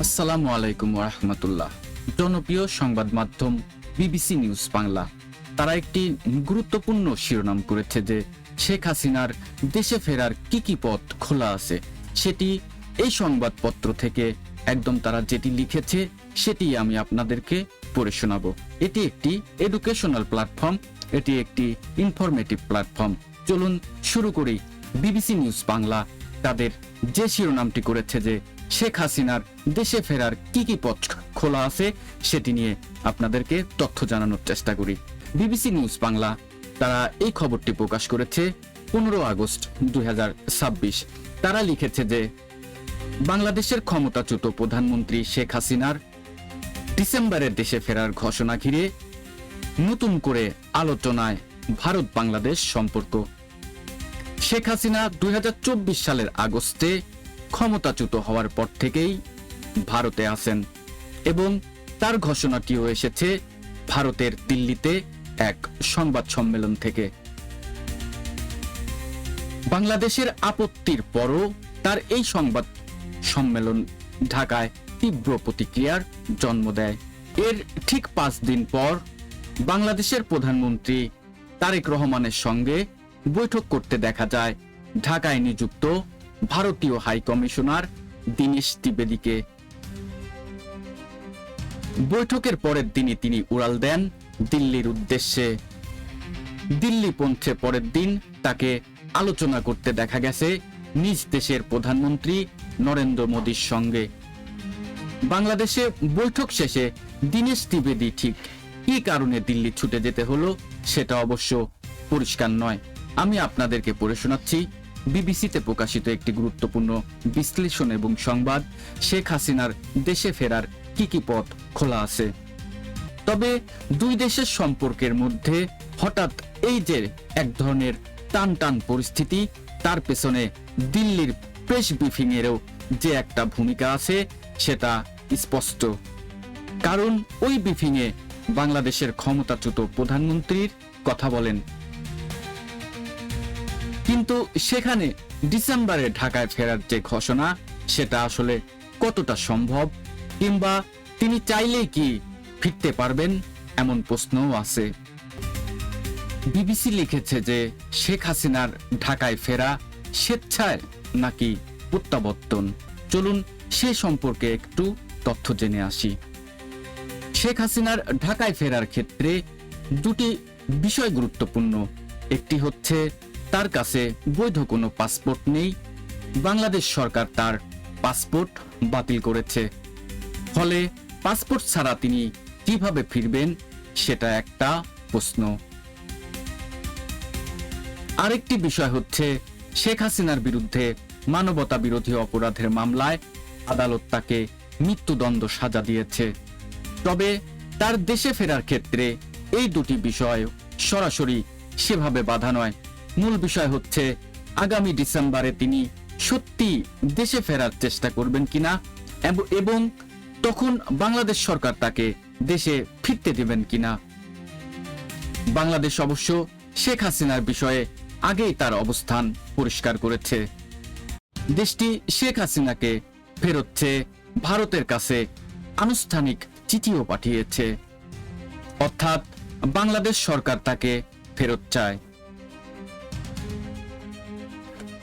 আসসালামু আলাইকুম রাহমাতুল্লাহ। জনপ্রিয় সংবাদ মাধ্যম বিবিসি নিউজ বাংলা তারা একটি গুরুত্বপূর্ণ শিরোনাম করেছে যে শেখ হাসিনার দেশে ফেরার কি পথ খোলা আছে। সেটি এই সংবাদপত্র থেকে একদম তারা যেটি লিখেছে সেটি আমি আপনাদেরকে পড়ে শোনাবো। এটি একটি এডুকেশনাল প্ল্যাটফর্ম, এটি একটি ইনফরমেটিভ প্ল্যাটফর্ম। চলুন শুরু করি। বিবিসি নিউজ বাংলা তাদের যে শিরোনামটি করেছে যে শেখ হাসিনার দেশে ফেরার কি পথ খোলা আছে সেটি নিয়ে আপনাদেরকে তথ্য জানানোর চেষ্টা করি। বিবিসি নিউজ বাংলা তারা এই খবরটি প্রকাশ করেছে 15 আগস্ট 2026। তারা লিখেছে যে বাংলাদেশের ক্ষমতাচ্যুত প্রধানমন্ত্রী শেখ হাসিনার ডিসেম্বরের দেশে ফেরার ঘোষণা ঘিরে নতুন করে আলোচনায় ভারত বাংলাদেশ সম্পর্ক। শেখ হাসিনা 2024 সালের আগস্টে ক্ষমতাচ্যুত হওয়ার পর থেকেই ভারতে আছেন এবং তার ঘোষণাটিও এসেছে ভারতের দিল্লিতে এক সংবাদ সম্মেলন থেকে। বাংলাদেশের আপত্তির পরও তার এই সংবাদ সম্মেলন ঢাকায় তীব্র প্রতিক্রিয়ার জন্ম দেয়। এর ঠিক 5 দিন পর বাংলাদেশের প্রধানমন্ত্রী তারেক রহমানের সঙ্গে বৈঠক করতে দেখা যায় ঢাকায় নিযুক্ত ভারতীয় হাই কমিশনার দীনেশ ত্রিবেদীকে। বৈঠকের পরের দিনই তিনি উড়াল দেন দিল্লির উদ্দেশ্যে। দিল্লি পৌঁছে পরের দিন তাকে আলোচনা করতে দেখা গেছে নিজ দেশের প্রধানমন্ত্রী নরেন্দ্র মোদীর সঙ্গে। বাংলাদেশে বৈঠক শেষে দীনেশ ত্রিবেদী ঠিক কি কারণে দিল্লি ছুটে যেতে হলো সেটা অবশ্য পরিষ্কার নয়। আমি আপনাদেরকে পড়ে শোনাচ্ছি বিবিসিতে প্রকাশিত একটি গুরুত্বপূর্ণ বিশ্লেষণ এবং সংবাদ। শেখ হাসিনার দেশে ফেরার কি পথ খোলা আছে। তবে দুই দেশের সম্পর্কের মধ্যে হঠাৎ এই যে এক ধরনের টান পরিস্থিতি, তার পেছনে দিল্লির প্রেস ব্রিফিং এরও যে একটা ভূমিকা আছে সেটা স্পষ্ট। কারণ ওই ব্রিফিং এ বাংলাদেশের ক্ষমতাচ্যুত প্রধানমন্ত্রীর কথা বলেন, কিন্তু সেখানে ডিসেম্বরে ঢাকায় ফেরার যে ঘোষণা সেটা আসলে কতটা সম্ভব, কিংবা তিনি চাইলেই কি ফিরতে পারবেন এমন প্রশ্নও আছে। বিবিসি লিখেছে যে শেখ হাসিনার ঢাকায় ফেরা স্বেচ্ছায় নাকি প্রত্যাবর্তন। চলুন সে সম্পর্কে একটু তথ্য জেনে আসি। শেখ হাসিনার ঢাকায় ফেরার ক্ষেত্রে দুটি বিষয় গুরুত্বপূর্ণ। একটি হচ্ছে তার কাছে বৈধ কোনো পাসপোর্ট নেই, বাংলাদেশ সরকার তার পাসপোর্ট বাতিল করেছে। ফলে পাসপোর্ট ছাড়া তিনি কিভাবে ফিরবেন সেটা একটা প্রশ্ন। আরেকটি বিষয় হচ্ছে শেখ হাসিনার বিরুদ্ধে মানবতা বিরোধী অপরাধের মামলায় আদালত তাকে মৃত্যুদণ্ড সাজা দিয়েছে। তবে তার দেশে ফেরার ক্ষেত্রে এই দুটি বিষয় সরাসরি সেভাবে বাধা নয়। মূল বিষয় হচ্ছে আগামী ডিসেম্বরে তিনি সত্যি দেশে ফেরার চেষ্টা করবেন কিনা এবং তখন বাংলাদেশ সরকার তাকে দেশে ফিরতে দেবেন কিনা। বাংলাদেশ অবশ্য শেখ হাসিনার বিষয়ে আগেই তার অবস্থান পরিষ্কার করেছে। দেশটি শেখ হাসিনাকে ফেরত চেয়ে ভারতের কাছে আনুষ্ঠানিক চিঠিও পাঠিয়েছে, অর্থাৎ বাংলাদেশ সরকার তাকে ফেরত চায়।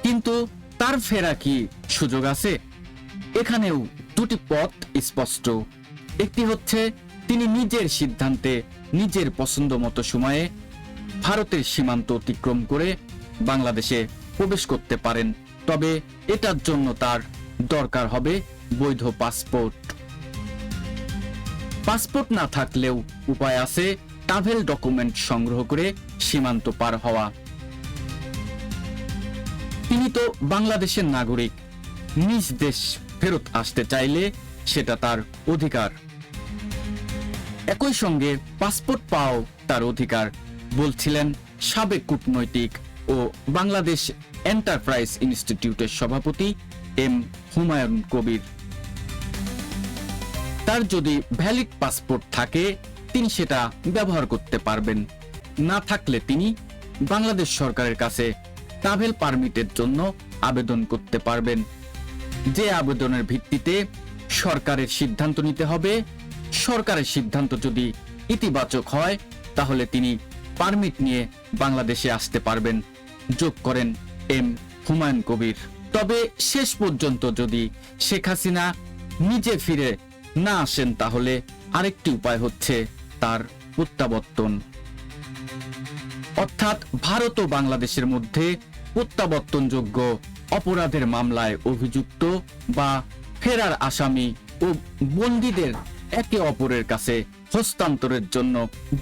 কিন্তু তার ফেরা কি সুযোগ আছে? এখানেও দুটি পথ স্পষ্ট। একটি হচ্ছে তিনি নিজের সিদ্ধান্তে নিজের পছন্দ মতো সময়ে ভারতের সীমান্ত অতিক্রম করে বাংলাদেশে প্রবেশ করতে পারেন, তবে এটার জন্য তার দরকার হবে বৈধ পাসপোর্ট। পাসপোর্ট না থাকলেও উপায় আছে ট্রাভেল ডকুমেন্ট সংগ্রহ করে সীমান্ত পার হওয়া। তিনি তো বাংলাদেশের নাগরিক, নিজ দেশ ফেরত আসতে চাইলে সেটা তার অধিকার। একই সঙ্গে পাসপোর্ট পাওয়াও তার অধিকার বলছিলেন সাবেক কূটনৈতিক ও বাংলাদেশ এন্টারপ্রাইজ ইনস্টিটিউটের সভাপতি এম হুমায়ুন কবির। তার যদি ভ্যালিড পাসপোর্ট থাকে তিনি সেটা ব্যবহার করতে পারবেন, না থাকলে তিনি বাংলাদেশ সরকারের কাছে ট্রাভেল পারমিটের জন্য আবেদন করতে পারবেন, যে আবেদনের ভিত্তিতে সরকারের সিদ্ধান্ত নিতে হবে। সরকারের সিদ্ধান্ত যদি ইতিবাচক হয় তাহলে তিনি পারমিট নিয়ে বাংলাদেশে আসতে পারবেন, যোগ করেন এম হুমায়ুন কবির। তবে শেষ পর্যন্ত যদি শেখ হাসিনা নিজে ফিরে না আসেন তাহলে আরেকটি উপায় হচ্ছে তার প্রত্যাবর্তন, অর্থাৎ ভারত ও বাংলাদেশের মধ্যে প্রত্যাবর্তনযোগ্য অপরাধের মামলায় অভিযুক্ত বা ফেরার আসামি ও বন্দীদের একে অপরের কাছে হস্তান্তরের জন্য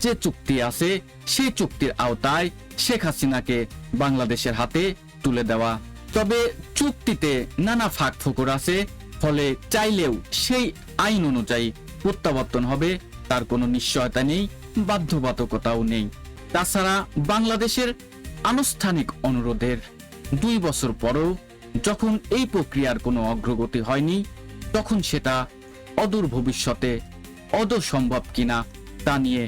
যে চুক্তি আছে সেই চুক্তির আওতায় শেখ হাসিনাকে বাংলাদেশের হাতে তুলে দেওয়া। তবে চুক্তিতে নানা ফাঁক ফোকর আছে, ফলে চাইলেও সেই আইন অনুযায়ী প্রত্যাবর্তন হবে তার কোনো নিশ্চয়তা নেই, বাধ্যবাধকতাও নেই। তাছাড়া বাংলাদেশের আনুষ্ঠানিক অনুরোধের 2 বছর পরও যখন এই প্রক্রিয়ার কোনো অগ্রগতি হয়নি, তখন সেটা অদূর ভবিষ্যতে আদৌ সম্ভব কিনা তা নিয়ে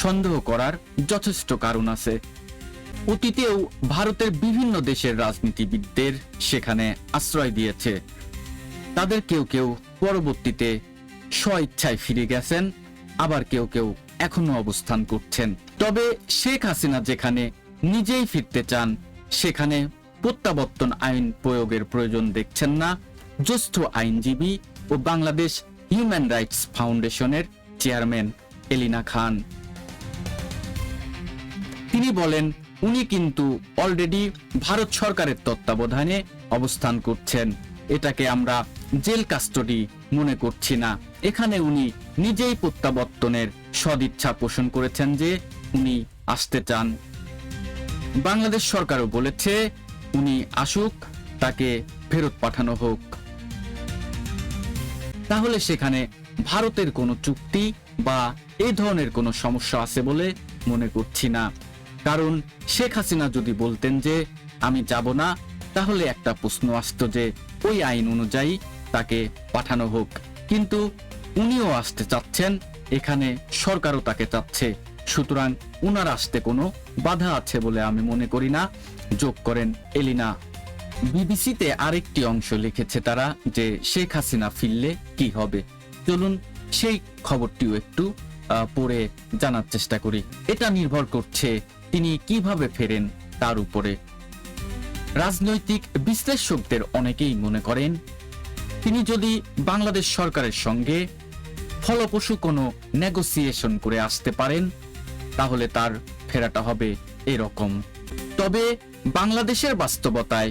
সন্দেহ করার যথেষ্ট কারণ আছে। অতীতেও ভারতের বিভিন্ন দেশের রাজনীতিবিদদের সেখানে আশ্রয় দিয়েছে। তাদের কেউ কেউ পরবর্তীতে স্বইচ্ছায় ফিরে গেছেন, আবার কেউ কেউ এখনো অবস্থান করছেন। তবে শেখ হাসিনা যেখানে নিজেই ফিরতে চান সেখানে প্রত্যাবর্তন আইন প্রয়োগের প্রয়োজন দেখছেন না জ্যেষ্ঠ আইনজীবী ও বাংলাদেশ হিউম্যান রাইটস ফাউন্ডেশনের চেয়ারম্যান এলিনা খান। তিনি বলেন, উনি কিন্তু অলরেডি ভারত সরকারের তত্ত্বাবধানে অবস্থান করছেন, এটাকে আমরা জেল কাস্টডি মনে করছি না। এখানে উনি নিজেই প্রত্যাবর্তনের সদিচ্ছা পোষণ করেছেন যে উনি আসতে চান। বাংলাদেশ সরকারও বলেছে উনি আসুক, তাকে ফেরত পাঠানো হোক। তাহলে সেখানে ভারতের কোনো চুক্তি বা এই ধরনের কোনো সমস্যা আছে বলে মনে করছি না। কারণ শেখ হাসিনা যদি বলতেন যে আমি যাব না, তাহলে একটা প্রশ্ন আসতো যে ওই আইন অনুযায়ী তাকে পাঠানো হোক। কিন্তু উনিও আসতে চাচ্ছেন, এখানে সরকারও তাকে চাচ্ছে, সুতরাং উনার আসতে কোনো বাধা আছে বলে আমি মনে করি না, যোগ করেন এলিনা। বিবিসিতে আরেকটি অংশ লিখেছে তারা যে শেখ হাসিনা ফিরলে কি হবে। চলুন সেই খবরটিও একটু পড়ে জানার চেষ্টা করি। এটা নির্ভর করছে তিনি কিভাবে ফেরেন তার উপরে। রাজনৈতিক বিশ্লেষকদের অনেকেই মনে করেন তিনি যদি বাংলাদেশ সরকারের সঙ্গে ফলপ্রসূ কোনো নেগোসিয়েশন করে আসতে পারেন তাহলে তার ফেরাটা হবে এরকম। তবে বাংলাদেশের বাস্তবতায়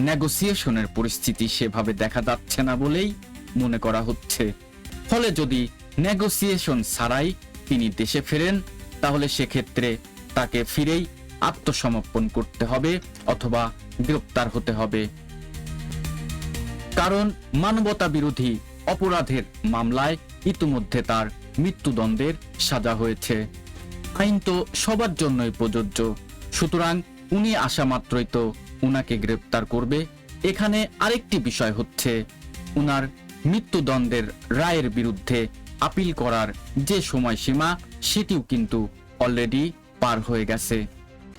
নেগোসিয়েশনের পরিস্থিতি সেভাবে দেখা যাচ্ছে না বলেই মনে করা হচ্ছে। ফলে যদি নেগোসিয়েশন ছাড়াই তিনি দেশে ফেরেন তাহলে সেক্ষেত্রে তাকে ফিরেই আত্মসমর্পণ করতে হবে অথবা গ্রেপ্তার হতে হবে। কারণ মানবতা বিরোধী অপরাধের মামলায় ইতিমধ্যে তার মৃত্যুদণ্ডের সাজা হয়েছে। আইন তো সবার জন্যই প্রযোজ্য, সুতরাং উনি আসা মাত্রই তো উনাকে গ্রেপ্তার করবে। এখানে আরেকটি বিষয় হচ্ছে উনার মৃত্যুদণ্ডের রায়ের বিরুদ্ধে আপিল করার যে সময়সীমা সেটিও কিন্তু অলরেডি পার হয়ে গেছে।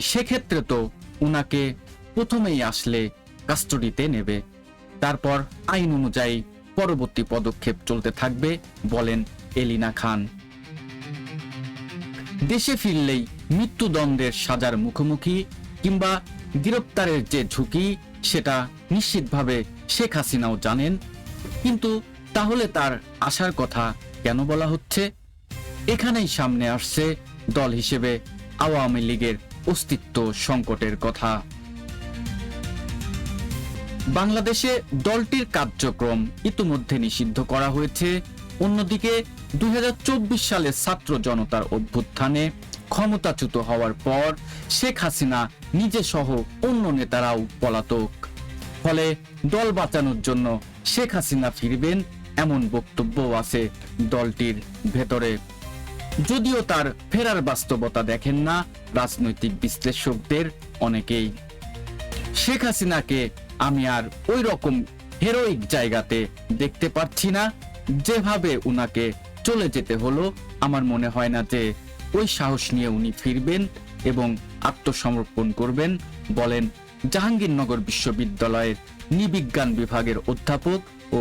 সেক্ষেত্রে তো উনাকে প্রথমেই আসলে কাস্টডিতে নেবে, তারপর আইন অনুযায়ী পরবর্তী পদক্ষেপ চলতে থাকবে বলেন এলিনা খান। দেশে ফিরলেই মৃত্যুদণ্ডের সাজার মুখোমুখি কিংবা গ্রেপ্তারের যে ঝুঁকি সেটা নিশ্চিতভাবে শেখ হাসিনাও জানেন। কিন্তু তাহলে তার আসার কথা কেন বলা হচ্ছে? এখানেই সামনে আসছে দল হিসেবে আওয়ামী লীগের অস্তিত্ব সংকটের কথা। বাংলাদেশে দলটির কার্যক্রম ইতিমধ্যে নিষিদ্ধ করা হয়েছে। অন্যদিকে 2024 সালে ছাত্র জনতার অভ্যুত্থানে ক্ষমতাচ্যুত হওয়ার পর শেখ হাসিনা নিজে সহ অন্য নেতারাও পলাতক। ফলে দল বাঁচানোর জন্য শেখ হাসিনা ফিরবেন এমন বক্তব্য আছে দলটির ভেতরে। যদিও তার ফেরার বাস্তবতা দেখেন না রাজনৈতিক বিশ্লেষকদের অনেকেই। শেখ হাসিনাকে আমি আর ওই রকম হেরোইক জায়গাতে দেখতে পাচ্ছি না। যেভাবে উনাকে চলে যেতে হলো, আমার মনে হয় না যে ওই সাহস নিয়ে উনি ফিরবেন এবং আত্মসমর্পণ করবেন, বলেন জাহাঙ্গীরনগর বিশ্ববিদ্যালয়ের নৃবিজ্ঞান বিভাগের অধ্যাপক ও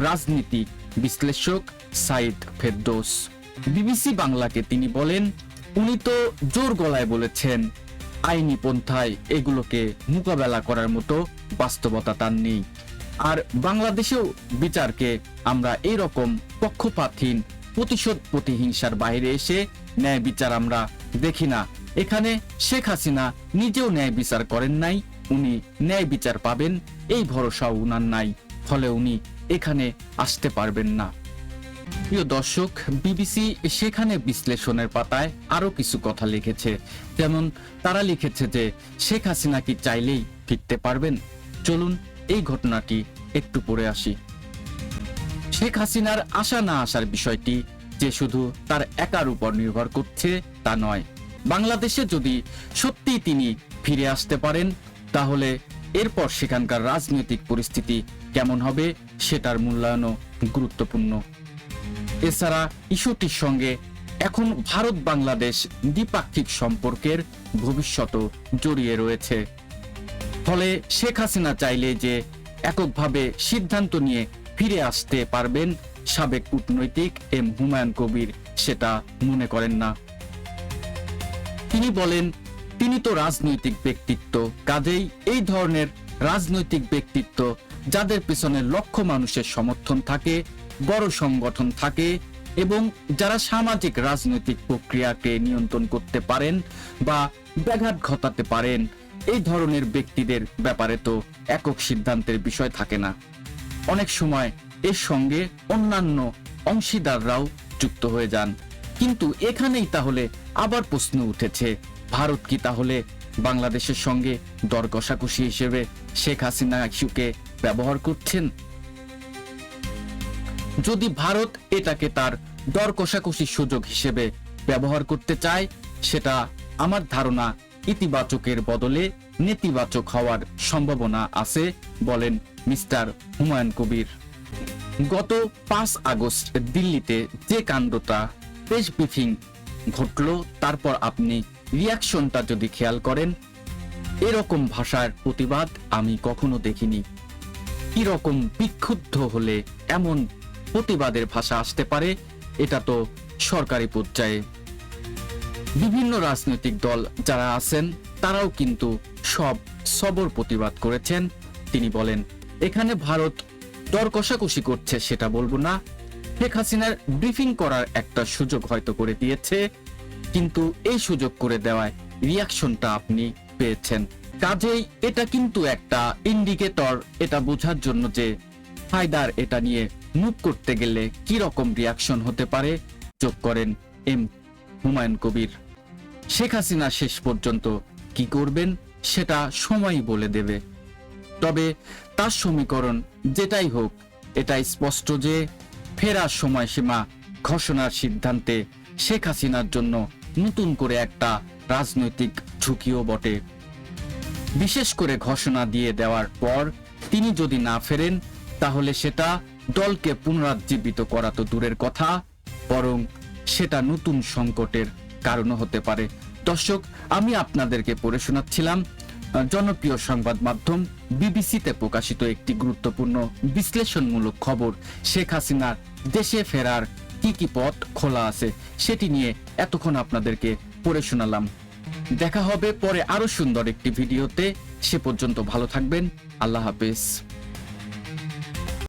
রাজনীতি বিশ্লেষক সাইদ ফেরদৌস। বিবিসি বাংলাকে তিনি বলেন, উনি তো জোর গলায় বলেছেন আইনি পন্থায় এগুলোকে মোকাবেলা করার মতো বাস্তবতা তার নেই। আর বাংলাদেশেও বিচারকে আমরা এরকম পক্ষপাতহীন প্রতিশোধ প্রতিহিংসার বাইরে এসে ন্যায় বিচার আমরা দেখি না। এখানে শেখ হাসিনা নিজেও ন্যায় বিচার করেন নাই, উনি ন্যায় বিচার পাবেন এই ভরসাও উনার নাই, ফলে উনি এখানে আসতে পারবেন না। প্রিয় দর্শক, বিবিসি সেখানে বিশ্লেষণের পাতায় আরো কিছু কথা লিখেছে। যেমন তারা লিখেছে যে শেখ হাসিনা কি চাইলেই ফিরতে পারবেন? চলুন এই ঘটনাটি একটু পড়ে আসি। শেখ হাসিনার আসা না আসার বিষয়টি যে শুধু তার একার উপর নির্ভর করছে তা নয়। বাংলাদেশে যদি সত্যি তিনি ফিরে আসতে পারেন, তাহলে এরপর সেখানকার রাজনৈতিক পরিস্থিতি কেমন হবে সেটার মূল্যায়নও গুরুত্বপূর্ণ। এছাড়া ইস্যুটির সঙ্গে এখন ভারত বাংলাদেশ দ্বিপাক্ষিক সম্পর্কের ভবিষ্যৎও জড়িয়ে রয়েছে। ফলে শেখ হাসিনা চাইলে যে এককভাবে সিদ্ধান্ত নিয়ে ফিরে আসতে পারবেন সাবেক কূটনৈতিক এম হুমায়ুন কবির সেটা মনে করেন না। তিনি বলেন, তিনি তো রাজনৈতিক ব্যক্তিত্ব, কাজেই এই ধরনের রাজনৈতিক ব্যক্তিত্ব যাদের পেছনে লক্ষ মানুষের সমর্থন থাকে, বড় সংগঠন থাকে এবং যারা সামাজিক রাজনৈতিক প্রক্রিয়াকে নিয়ন্ত্রণ করতে পারেন বা ব্যাঘাত ঘটাতে পারেন, এই ধরনের ব্যক্তিদের ব্যাপারে তো একক সিদ্ধান্তের বিষয় থাকে না। অনেক সময় এর সঙ্গে অন্যান্য অংশীদাররাও যুক্ত হয়ে যান। কিন্তু এখানেই তাহলে আবার প্রশ্ন উঠেছে, ভারত কি তাহলে বাংলাদেশের সঙ্গে দর কষাকষি হিসেবে শেখ হাসিনা ইস্যুকে ব্যবহার করছেন? যদি ভারত এটাকে তার দর কষাকষির সুযোগ হিসেবে ব্যবহার করতে চায়, সেটা আমার ধারণা ইতিবাচকের বদলে নেতিবাচক হওয়ার সম্ভাবনা আছে, বলেন মিস্টার হুমায়ুন কবির। গত 5 আগস্ট দিল্লিতে যে কাণ্ডটা প্রেস ব্রিফিং ঘটলো, তারপর আপনি রিয়াকশনটা যদি খেয়াল করেন, এরকম ভাষার প্রতিবাদ আমি কখনো দেখিনি। কি রকম বিক্ষুব্ধ হলে এমন প্রতিবাদের ভাষা আসতে পারে, এটা তো সরকারি পর্যায়ে। বিভিন্ন রাজনৈতিক দল যারা আছেন তারাও কিন্তু সব সবর প্রতিবাদ করেছেন। তিনি বলেন, এখানে ভারত দর কষাকষি করছে সেটা বলবো না, শেখ হাসিনার ব্রিফিং করার একটা সুযোগ হয়তো করে দিয়েছে, কিন্তু এই সুযোগ করে দেওয়ায় রিয়াকশনটা আপনি পেয়েছেন। কাজেই এটা কিন্তু একটা ইন্ডিকেটর, এটা বোঝার জন্য যে হায়দার এটা নিয়ে মুভ করতে গেলে কি রকম রিয়াকশন হতে পারে, যোগ করেন এম হুমায়ুন কবির। শেখ হাসিনা শেষ পর্যন্ত কি করবেন সেটা সময়ই বলে দেবে। তবে তার সমীকরণ যেটাই হোক, এটাই স্পষ্ট যে ফেরার সময়সীমা ঘোষণার সিদ্ধান্তে শেখ হাসিনার জন্য নতুন করে একটা রাজনৈতিক ঝুঁকিও বটে। বিশেষ করে ঘোষণা দিয়ে দেওয়ার পর তিনি যদি না ফেরেন, তাহলে সেটা দলকে পুনরুজ্জীবিত করা তো দূরের কথা, বরং সেটা নতুন সংকটের কারণ হতে পারে। দর্শক, আমি আপনাদেরকে পড়ে শোনাচ্ছিলাম জনপ্রিয় সংবাদ মাধ্যম বিবিসিতে প্রকাশিত একটি গুরুত্বপূর্ণ বিশ্লেষণমূলক খবর। শেখ হাসিনার দেশে ফেরার কি কি পথ খোলা আছে সেটি নিয়ে এতক্ষণ আপনাদেরকে পড়ে শোনালাম। দেখা হবে পরে আরো সুন্দর একটি ভিডিওতে। সে পর্যন্ত ভালো থাকবেন। আল্লাহ হাফেজ।